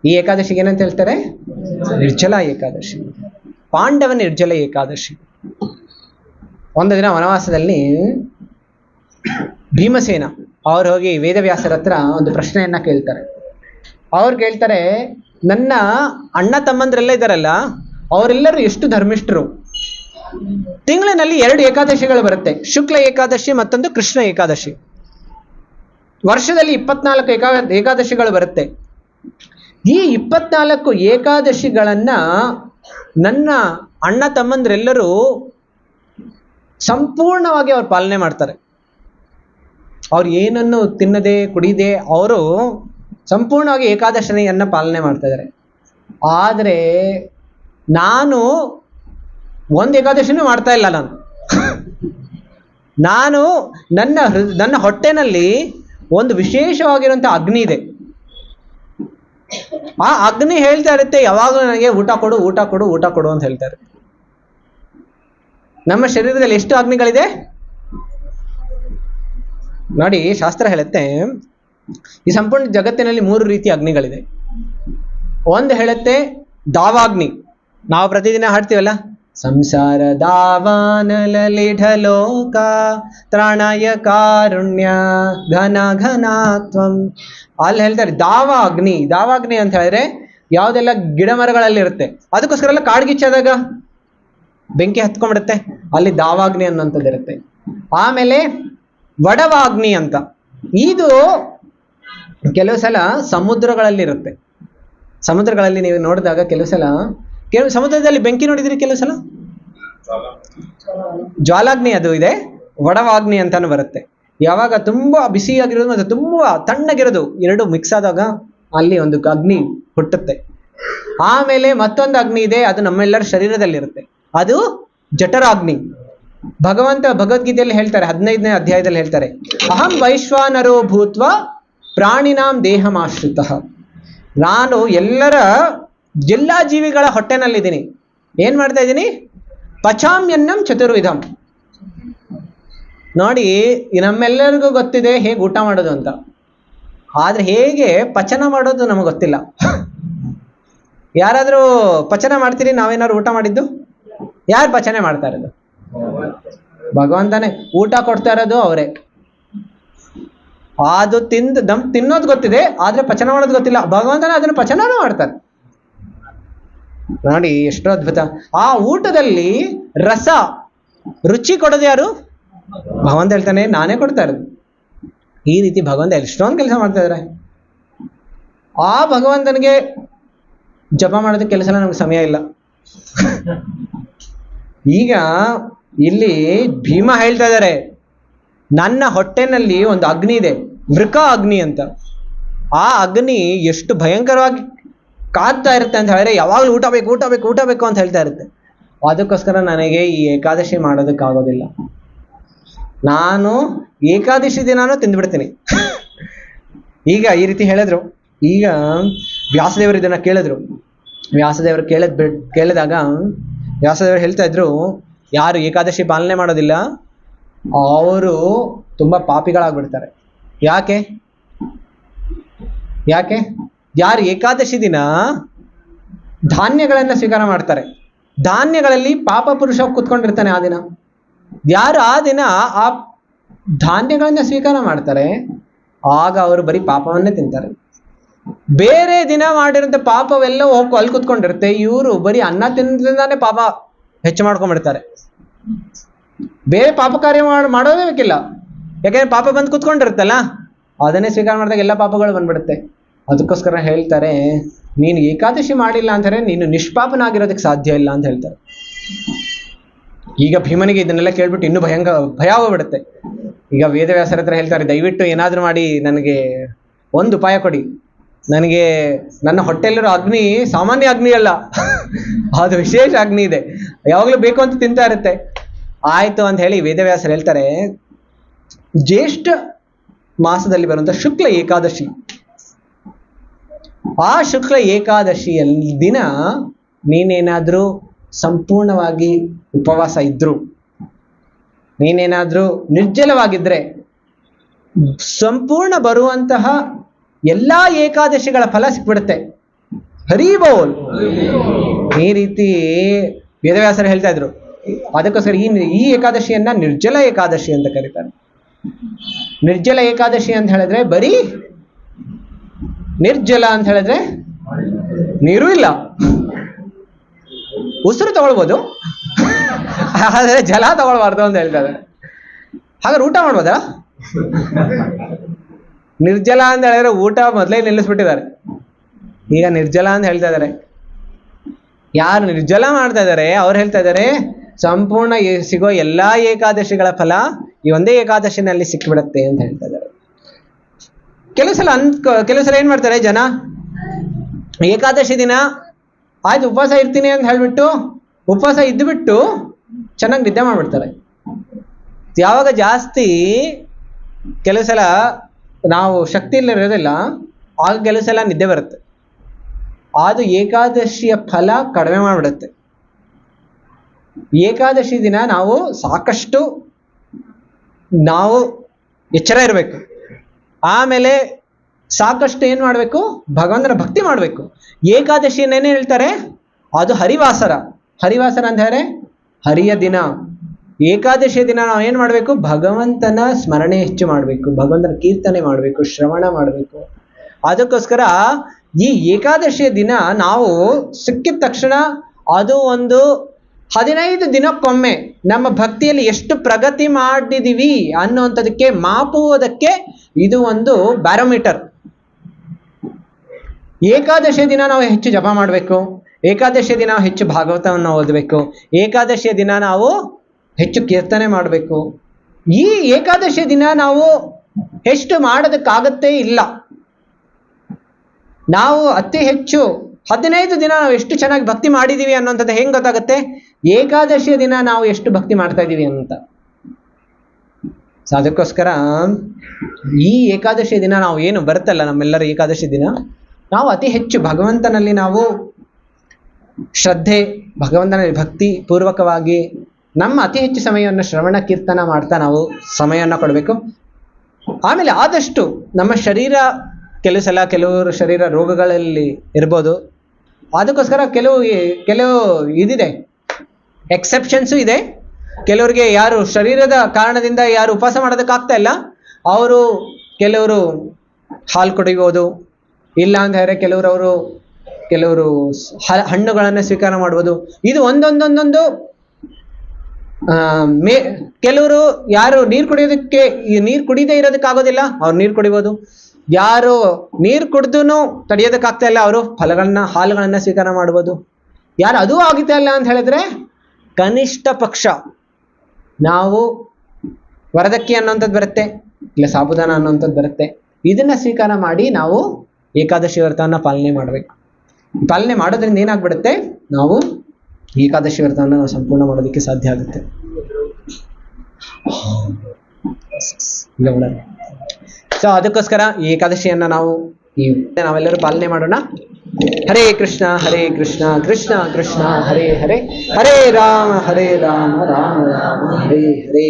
ಈ ಏಕಾದಶಿಗೆ ಏನಂತ ಹೇಳ್ತಾರೆ? ನಿರ್ಜಲ ಏಕಾದಶಿ, ಪಾಂಡವ ನಿರ್ಜಲ ಏಕಾದಶಿ. ಒಂದು ದಿನ ವನವಾಸದಲ್ಲಿ ಭೀಮಸೇನ ಅವ್ರು ಹೋಗಿ ವೇದವ್ಯಾಸರ ಹತ್ರ ಒಂದು ಪ್ರಶ್ನೆಯನ್ನ ಕೇಳ್ತಾರೆ. ಅವ್ರು ಕೇಳ್ತಾರೆ, ನನ್ನ ಅಣ್ಣ ತಮ್ಮಂದ್ರೆಲ್ಲ ಇದ್ದಾರಲ್ಲ, ಅವರೆಲ್ಲರೂ ಎಷ್ಟು ಧರ್ಮಿಷ್ಠರು? ತಿಂಗಳಿನಲ್ಲಿ 2 ಏಕಾದಶಿಗಳು ಬರುತ್ತೆ, ಶುಕ್ಲ ಏಕಾದಶಿ ಮತ್ತೊಂದು ಕೃಷ್ಣ ಏಕಾದಶಿ. ವರ್ಷದಲ್ಲಿ 24 ಏಕಾದಶಿಗಳು ಬರುತ್ತೆ. ಈ 24 ಏಕಾದಶಿಗಳನ್ನ ನನ್ನ ಅಣ್ಣ ತಮ್ಮಂದ್ರೆಲ್ಲರೂ ಸಂಪೂರ್ಣವಾಗಿ ಅವ್ರು ಪಾಲನೆ ಮಾಡ್ತಾರೆ. ಅವ್ರು ಏನನ್ನು ತಿನ್ನದೆ ಕುಡಿದೆ ಅವರು ಸಂಪೂರ್ಣವಾಗಿ ಏಕಾದಶಿಯನ್ನ ಪಾಲನೆ ಮಾಡ್ತಾ ಇದ್ದಾರೆ. ಆದರೆ ನಾನು ಒಂದು ಏಕಾದಶಿನೂ ಮಾಡ್ತಾ ಇಲ್ಲ. ನಾನು ನನ್ನ ಹೊಟ್ಟೆನಲ್ಲಿ ಒಂದು ವಿಶೇಷವಾಗಿರುವಂಥ ಅಗ್ನಿ ಇದೆ. ಆ ಅಗ್ನಿ ಹೇಳ್ತಾ ಇರುತ್ತೆ ಯಾವಾಗಲೂ ನನಗೆ ಊಟ ಕೊಡು ಊಟ ಕೊಡು ಊಟ ಕೊಡು ಅಂತ ಹೇಳ್ತಾ ಇರುತ್ತೆ. ನಮ್ಮ ಶರೀರದಲ್ಲಿ ಎಷ್ಟು ಅಗ್ನಿಗಳಿದೆ ನೋಡಿ, ಶಾಸ್ತ್ರ ಹೇಳುತ್ತೆ ಈ ಸಂಪೂರ್ಣ ಜಗತ್ತಿನಲ್ಲಿ 3 ರೀತಿಯ ಅಗ್ನಿಗಳಿದೆ. ಒಂದು ಹೇಳುತ್ತೆ ದಾವಾಗ್ನಿ, ನಾವು ಪ್ರತಿದಿನ ಹಾಡ್ತೀವಲ್ಲ, ಸಂಸಾರ ದಾವಾನಲಲಿಢಲೋಕ ತ್ರಾಣಾಯ ಕಾರುಣ್ಯ ಘನ ಘನಾತ್ವಂ. ಅಲ್ಲಿ ಹೇಳ್ತಾರೆ ದಾವಾಗ್ನಿ. ದಾವಾಗ್ನಿ ಅಂತ ಹೇಳಿದ್ರೆ ಯಾವುದೆಲ್ಲ ಗಿಡ ಮರಗಳಲ್ಲಿ ಇರುತ್ತೆ, ಅದಕ್ಕೋಸ್ಕರ ಎಲ್ಲ ಕಾಡ್ಗಿಚ್ಚಾದಾಗ ಬೆಂಕಿ ಹತ್ಕೊಂಡ್ಬಿಡುತ್ತೆ, ಅಲ್ಲಿ ದಾವಾಗ್ನಿ ಅನ್ನೋಂಥದ್ದು ಇರುತ್ತೆ. ಆಮೇಲೆ ವಡವಾಗ್ನಿ ಅಂತ, ಇದು ಕೆಲವು ಸಲ ಸಮುದ್ರಗಳಲ್ಲಿ ಇರುತ್ತೆ. ಸಮುದ್ರಗಳಲ್ಲಿ ನೀವು ನೋಡಿದಾಗ ಕೆಲವು ಸಮುದ್ರದಲ್ಲಿ ಬೆಂಕಿ ನೋಡಿದ್ರಿ, ಕೆಲವು ಸಲ ಜ್ವಾಲಾಗ್ನಿ ಅದು ಇದೆ. ವಡವಾಗ್ನಿ ಅಂತಾನು ಬರುತ್ತೆ. ಯಾವಾಗ ತುಂಬಾ ಬಿಸಿಯಾಗಿರೋದು ಮತ್ತು ತುಂಬಾ ತಣ್ಣಗಿರೋದು ಎರಡು ಮಿಕ್ಸ್ ಆದಾಗ ಅಲ್ಲಿ ಒಂದು ಅಗ್ನಿ ಹುಟ್ಟುತ್ತೆ. ಆಮೇಲೆ ಮತ್ತೊಂದು ಅಗ್ನಿ ಇದೆ, ಅದು ನಮ್ಮೆಲ್ಲರ ಶರೀರದಲ್ಲಿರುತ್ತೆ, ಅದು ಜಠರಾಗ್ನಿ. ಭಗವದ್ಗೀತೆಯಲ್ಲಿ ಹೇಳ್ತಾರೆ, 15ನೇ ಅಧ್ಯಾಯದಲ್ಲಿ ಹೇಳ್ತಾರೆ, ಅಹಂ ವೈಶ್ವಾನರೋ ಭೂತ್ವ ಪ್ರಾಣಿನಾಂ ದೇಹಮಾಶ್ರಿತಃ. ನಾನು ಎಲ್ಲ ಜೀವಿಗಳ ಹೊಟ್ಟೆನಲ್ಲಿದ್ದೀನಿ. ಏನ್ ಮಾಡ್ತಾ ಇದ್ದೀನಿ? ಪಚಾಮ್ಯನ್ನಂ ಚತುರ್ವಿಧಂ. ನೋಡಿ, ನಮ್ಮೆಲ್ಲರಿಗೂ ಗೊತ್ತಿದೆ ಹೇಗೆ ಊಟ ಮಾಡೋದು ಅಂತ, ಆದ್ರೆ ಹೇಗೆ ಪಚನ ಮಾಡೋದು ನಮಗೆ ಗೊತ್ತಿಲ್ಲ. ಯಾರಾದ್ರೂ ಪಚನ ಮಾಡ್ತೀರಿ? ನಾವೇನಾದ್ರು ಊಟ ಮಾಡಿದ್ದು? ಯಾರು ಪಚನೆ ಮಾಡ್ತಾ ಇರೋದು? ಭಗವಂತನೇ. ಊಟ ಕೊಡ್ತಾ ಇರೋದು ಅವರೇ. ಅದು ತಿನ್ನೋದು ಗೊತ್ತಿದೆ, ಆದ್ರೆ ಪಚನ ಮಾಡೋದು ಗೊತ್ತಿಲ್ಲ. ಭಗವಂತನೇ ಅದನ್ನು ಪಚನನೂ ಮಾಡ್ತಾರೆ. ನೋಡಿ ಎಷ್ಟೋ ಅದ್ಭುತ. ಆ ಊಟದಲ್ಲಿ ರುಚಿ ಕೊಡೋದು ಯಾರು? ಭಗವಂತ ಹೇಳ್ತಾನೆ, ನಾನೇ ಕೊಡ್ತಾ ಇರೋದು. ಈ ರೀತಿ ಭಗವಂತ ಎಷ್ಟೊಂದು ಕೆಲಸ ಮಾಡ್ತಾ ಇದಾರೆ. ಆ ಭಗವಂತನಿಗೆ ಜಪ ಮಾಡೋದಕ್ಕೆ ಕೆಲಸ ನಮ್ಗೆ ಸಮಯ ಇಲ್ಲ. ಈಗ ಇಲ್ಲಿ ಭೀಮ ಹೇಳ್ತಾ ಇದ್ದಾರೆ, ನನ್ನ ಹೊಟ್ಟೆನಲ್ಲಿ ಒಂದು ಅಗ್ನಿ ಇದೆ, ವೃಕ ಅಗ್ನಿ ಅಂತ. ಆ ಅಗ್ನಿ ಎಷ್ಟು ಭಯಂಕರವಾಗಿ ಕಾಡ್ತಾ ಇರುತ್ತೆ ಅಂತ ಹೇಳಿದ್ರೆ, ಯಾವಾಗಲೂ ಊಟ ಬೇಕು ಊಟ ಬೇಕು ಊಟ ಬೇಕು ಅಂತ ಹೇಳ್ತಾ ಇರುತ್ತೆ. ಅದಕ್ಕೋಸ್ಕರ ನನಗೆ ಈ ಏಕಾದಶಿ ಮಾಡೋದಕ್ಕಾಗೋದಿಲ್ಲ. ನಾನು ಏಕಾದಶಿ ದಿನಾನು ತಿಂದ್ಬಿಡ್ತೀನಿ. ಈಗ ಈ ರೀತಿ ಹೇಳಿದ್ರು. ಈಗ ವ್ಯಾಸದೇವರು ಇದನ್ನ ಕೇಳಿದ್ರು. ವ್ಯಾಸದೇವರು ಕೇಳಿದಾಗ ವ್ಯಾಸದೇವರು ಹೇಳ್ತಾ ಇದ್ರು, ಯಾರು ಏಕಾದಶಿ ಪಾಲನೆ ಮಾಡೋದಿಲ್ಲ ಅವರು ತುಂಬಾ ಪಾಪಿಗಳಾಗ್ಬಿಡ್ತಾರೆ. ಯಾಕೆ? ಯಾರು ಏಕಾದಶಿ ದಿನ ಧಾನ್ಯಗಳನ್ನ ಸ್ವೀಕಾರ ಮಾಡ್ತಾರೆ, ಧಾನ್ಯಗಳಲ್ಲಿ ಪಾಪ ಪುರುಷ ಕೂತ್ಕೊಂಡಿರ್ತಾನೆ. ಆ ದಿನ ಯಾರು ಆ ದಿನ ಆ ಧಾನ್ಯಗಳನ್ನ ಸ್ವೀಕಾರ ಮಾಡ್ತಾರೆ, ಆಗ ಅವರು ಬರೀ ಪಾಪವನ್ನೇ ತಿಂತಾರೆ. ಬೇರೆ ದಿನ ಮಾಡಿರೋಂಥ ಪಾಪವೆಲ್ಲ ಹೋಗಿ ಅಲ್ಲಿ ಕೂತ್ಕೊಂಡಿರುತ್ತೆ. ಇವರು ಬರೀ ಅನ್ನ ತಿನ್ನೋದ್ರಿಂದಾನೇ ಪಾಪ ಹೆಚ್ಚು ಮಾಡ್ಕೊಂಡ್ಬಿಡ್ತಾರೆ. ಬೇರೆ ಪಾಪ ಕಾರ್ಯ ಮಾಡೋದೇ ಬೇಕಿಲ್ಲ, ಯಾಕೆಂದ್ರೆ ಪಾಪ ಬಂದು ಕೂತ್ಕೊಂಡಿರುತ್ತಲ್ಲ, ಅದನ್ನೇ ಸ್ವೀಕಾರ ಮಾಡಿದಾಗ ಎಲ್ಲ ಪಾಪಗಳು ಬಂದ್ಬಿಡುತ್ತೆ. ಅದಕ್ಕೋಸ್ಕರ ಹೇಳ್ತಾರೆ, ನೀನು ಏಕಾದಶಿ ಮಾಡಿಲ್ಲ ಅಂತಾರೆ ನೀನು ನಿಷ್ಪಾಪನಾಗಿರೋದಕ್ಕೆ ಸಾಧ್ಯ ಇಲ್ಲ ಅಂತ ಹೇಳ್ತಾರೆ. ಈಗ ಭೀಮನಿಗೆ ಇದನ್ನೆಲ್ಲ ಕೇಳ್ಬಿಟ್ಟು ಇನ್ನೂ ಭಯ ಹೋಗ್ಬಿಡುತ್ತೆ. ಈಗ ವೇದವ್ಯಾಸರ ಹತ್ರ ಹೇಳ್ತಾರೆ, ದಯವಿಟ್ಟು ಏನಾದ್ರೂ ಮಾಡಿ ನನಗೆ ಒಂದು ಉಪಾಯ ಕೊಡಿ. ನನಗೆ ನನ್ನ ಹೊಟ್ಟೆಯಲ್ಲಿರೋ ಅಗ್ನಿ ಸಾಮಾನ್ಯ ಅಗ್ನಿ ಅಲ್ಲ, ಅದು ವಿಶೇಷ ಅಗ್ನಿ ಇದೆ, ಯಾವಾಗಲೂ ಬೇಕು ಅಂತ ತಿಂತಾ ಇರುತ್ತೆ. ಆಯ್ತು ಅಂತ ಹೇಳಿ ವೇದವ್ಯಾಸರು ಹೇಳ್ತಾರೆ, ಜ್ಯೇಷ್ಠ ಮಾಸದಲ್ಲಿ ಬರುವಂತ ಶುಕ್ಲ ಏಕಾದಶಿ, ಆ ಶುಕ್ಲ ಏಕಾದಶಿಯ ದಿನ ನೀನೇನಾದ್ರೂ ಸಂಪೂರ್ಣವಾಗಿ ಉಪವಾಸ ಇದ್ರು, ನೀನೇನಾದ್ರೂ ನಿರ್ಜಲವಾಗಿದ್ರೆ, ಸಂಪೂರ್ಣ ಬರುವಂತಹ ಎಲ್ಲಾ ಏಕಾದಶಿಗಳ ಫಲ ಸಿಕ್ಬಿಡುತ್ತೆ. ಹರಿ ಬೋಲ್. ಈ ರೀತಿ ವೇದವ್ಯಾಸರು ಹೇಳ್ತಾ ಇದ್ರು. ಅದಕ್ಕೋಸ್ಕರ ಈ ಏಕಾದಶಿಯನ್ನ ನಿರ್ಜಲ ಏಕಾದಶಿ ಅಂತ ಕರೀತಾರೆ. ನಿರ್ಜಲ ಏಕಾದಶಿ ಅಂತ ಹೇಳಿದ್ರೆ ಬರೀ ನಿರ್ಜಲ ಅಂತ ಹೇಳಿದ್ರೆ ನೀರು ಇಲ್ಲ, ಉಸಿರು ತಗೊಳ್ಬೋದು ಆದ್ರೆ ಜಲ ತಗೊಳ್ಬಾರ್ದು ಅಂತ ಹೇಳ್ತಾ ಇದ್ದಾರೆ. ಹಾಗಾದ್ರೆ ಊಟ ಮಾಡ್ಬೋದಾ? ನಿರ್ಜಲ ಅಂತ ಹೇಳಿದ್ರೆ ಊಟ ಮೊದಲೇ ನಿಲ್ಲಿಸ್ಬಿಟ್ಟಿದ್ದಾರೆ. ಈಗ ನಿರ್ಜಲ ಅಂತ ಹೇಳ್ತಾ ಇದ್ದಾರೆ. ಯಾರು ನಿರ್ಜಲ ಮಾಡ್ತಾ ಇದ್ದಾರೆ ಅವ್ರು ಹೇಳ್ತಾ ಇದ್ದಾರೆ ಸಂಪೂರ್ಣ ಸಿಗೋ ಎಲ್ಲಾ ಏಕಾದಶಿಗಳ ಫಲ ಈ ಒಂದೇ ಏಕಾದಶಿನಲ್ಲಿ ಸಿಕ್ಕಿಬಿಡುತ್ತೆ ಅಂತ ಹೇಳ್ತಾ ಇದ್ದಾರೆ. ಕೆಲವು ಸಲ ಏನ್ ಮಾಡ್ತಾರೆ ಜನ, ಏಕಾದಶಿ ದಿನ ಆಯ್ತು ಉಪವಾಸ ಇರ್ತೀನಿ ಅಂತ ಹೇಳ್ಬಿಟ್ಟು ಉಪವಾಸ ಇದ್ದುಬಿಟ್ಟು ಚೆನ್ನಾಗಿ ನಿದ್ದೆ ಮಾಡ್ಬಿಡ್ತಾರೆ. ಯಾವಾಗ ಜಾಸ್ತಿ ಕೆಲವು ಸಲ ನಾವು ಶಕ್ತಿ ಇರೋದಿಲ್ಲ ಆಗ ಕೆಲವು ಸಲ ನಿದ್ದೆ ಬರುತ್ತೆ. ಅದು ಏಕಾದಶಿಯ ಫಲ ಕಡಿಮೆ ಮಾಡಿಬಿಡುತ್ತೆ. ಏಕಾದಶಿ ದಿನ ನಾವು ಸಾಕಷ್ಟು ಎಚ್ಚರ ಇರಬೇಕು. ಆಮೇಲೆ ಸಾಕಷ್ಟು ಏನ್ ಮಾಡ್ಬೇಕು, ಭಗವಂತನ ಭಕ್ತಿ ಮಾಡ್ಬೇಕು. ಏಕಾದಶಿಯನ್ನೇನೇ ಹೇಳ್ತಾರೆ ಅದು ಹರಿವಾಸರ. ಹರಿವಾಸರ ಅಂತ ಹೇಳಿದ್ರೆ ಹರಿಯ ದಿನ. ಏಕಾದಶಿಯ ದಿನ ನಾವು ಏನ್ ಮಾಡ್ಬೇಕು, ಭಗವಂತನ ಸ್ಮರಣೆ ಹೆಚ್ಚು ಮಾಡ್ಬೇಕು, ಭಗವಂತನ ಕೀರ್ತನೆ ಮಾಡ್ಬೇಕು, ಶ್ರವಣ ಮಾಡ್ಬೇಕು. ಅದಕ್ಕೋಸ್ಕರ ಈ ಏಕಾದಶಿಯ ದಿನ ನಾವು ಸಿಕ್ಕಿದ ತಕ್ಷಣ ಅದು ಒಂದು 15 ದಿನಕ್ಕೊಮ್ಮೆ ನಮ್ಮ ಭಕ್ತಿಯಲ್ಲಿ ಎಷ್ಟು ಪ್ರಗತಿ ಮಾಡಿದೀವಿ ಅನ್ನುವಂಥದಕ್ಕೆ ಮಾಪುವುದಕ್ಕೆ ಇದು ಒಂದು ಬ್ಯಾರೋಮೀಟರ್. ಏಕಾದಶಿಯ ದಿನ ನಾವು ಹೆಚ್ಚು ಜಪ ಮಾಡಬೇಕು, ಏಕಾದಶಿಯ ದಿನ ನಾವು ಹೆಚ್ಚು ಭಾಗವತವನ್ನು ಓದಬೇಕು, ಏಕಾದಶಿಯ ದಿನ ನಾವು ಹೆಚ್ಚು ಕೀರ್ತನೆ ಮಾಡಬೇಕು. ಈ ಏಕಾದಶಿಯ ದಿನ ನಾವು ಎಷ್ಟು ಮಾಡೋದಕ್ಕಾಗತ್ತೇ ಇಲ್ಲ. ನಾವು ಅತಿ ಹೆಚ್ಚು 15 ದಿನ ನಾವು ಎಷ್ಟು ಚೆನ್ನಾಗಿ ಭಕ್ತಿ ಮಾಡಿದೀವಿ ಅನ್ನೋಂಥದ್ದು ಹೆಂಗ್ ಗೊತ್ತಾಗುತ್ತೆ, ಏಕಾದಶಿಯ ದಿನ ನಾವು ಎಷ್ಟು ಭಕ್ತಿ ಮಾಡ್ತಾ ಇದೀವಿ ಅಂತ. ಸೊ ಅದಕ್ಕೋಸ್ಕರ ಈ ಏಕಾದಶಿಯ ದಿನ ನಾವು ಏನು ಬರುತ್ತಲ್ಲ ನಮ್ಮೆಲ್ಲರ ಏಕಾದಶಿ ದಿನ, ನಾವು ಅತಿ ಹೆಚ್ಚು ಭಗವಂತನಲ್ಲಿ ನಾವು ಶ್ರದ್ಧೆ, ಭಗವಂತನಲ್ಲಿ ಭಕ್ತಿ ಪೂರ್ವಕವಾಗಿ ನಮ್ಮ ಅತಿ ಹೆಚ್ಚು ಸಮಯವನ್ನು ಶ್ರವಣ ಕೀರ್ತನ ಮಾಡ್ತಾ ನಾವು ಸಮಯವನ್ನು ಕೊಡಬೇಕು. ಆಮೇಲೆ ಆದಷ್ಟು ನಮ್ಮ ಶರೀರ ಕೆಲವರು ಶರೀರ ರೋಗಗಳಲ್ಲಿ ಇರ್ಬೋದು. ಅದಕ್ಕೋಸ್ಕರ ಕೆಲವು ಇದಿದೆ, ಎಕ್ಸೆಪ್ಷನ್ಸು ಇದೆ. ಕೆಲವರಿಗೆ ಯಾರು ಶರೀರದ ಕಾರಣದಿಂದ ಯಾರು ಉಪವಾಸ ಮಾಡೋದಕ್ಕಾಗ್ತಾ ಇಲ್ಲ ಕೆಲವರು ಹಾಲು ಕುಡಿಬೋದು, ಇಲ್ಲ ಅಂತ ಹೇಳಿದ್ರೆ ಕೆಲವರು ಹಣ್ಣುಗಳನ್ನು ಸ್ವೀಕಾರ ಮಾಡ್ಬೋದು. ಇದು ಒಂದೊಂದೊಂದೊಂದು ಕೆಲವರು ಯಾರು ನೀರು ಕುಡಿಯದೇ ಇರೋದಕ್ಕಾಗೋದಿಲ್ಲ ಅವ್ರು ನೀರು ಕುಡಿಬೋದು. ಯಾರು ನೀರು ಕುಡ್ದು ತಡೆಯೋದಕ್ಕಾಗ್ತಾ ಇಲ್ಲ ಅವರು ಹಾಲುಗಳನ್ನ ಸ್ವೀಕಾರ ಮಾಡ್ಬೋದು. ಯಾರು ಅದೂ ಆಗ್ತಾ ಇಲ್ಲ ಅಂತ ಹೇಳಿದ್ರೆ ಕನಿಷ್ಠ ಪಕ್ಷ ನಾವು ವರದಕ್ಕಿ ಅನ್ನೋಂಥದ್ದು ಬರುತ್ತೆ, ಇಲ್ಲ ಸಾಬುದಾನ ಅನ್ನೋಂಥದ್ದು ಬರುತ್ತೆ. ಇದನ್ನ ಸ್ವೀಕಾರ ಮಾಡಿ ನಾವು ಏಕಾದಶಿ ವ್ರತವನ್ನ ಪಾಲನೆ ಮಾಡಬೇಕು. ಪಾಲನೆ ಮಾಡೋದ್ರಿಂದ ಏನಾಗ್ಬಿಡುತ್ತೆ, ನಾವು ಏಕಾದಶಿ ವ್ರತವನ್ನ ನಾವು ಸಂಪೂರ್ಣ ಮಾಡೋದಕ್ಕೆ ಸಾಧ್ಯ ಆಗುತ್ತೆ. ಸೊ ಅದಕ್ಕೋಸ್ಕರ ಈ ಏಕಾದಶಿಯನ್ನ ನಾವೆಲ್ಲರೂ ಪಾಲನೆ ಮಾಡೋಣ. ಹರೇ ಕೃಷ್ಣ ಕೃಷ್ಣ ಕೃಷ್ಣ ಹರೇ ಹರೇ, ಹರೇ ರಾಮ ರಾಮ ರಾಮ ಹರೇ ಹರೇ.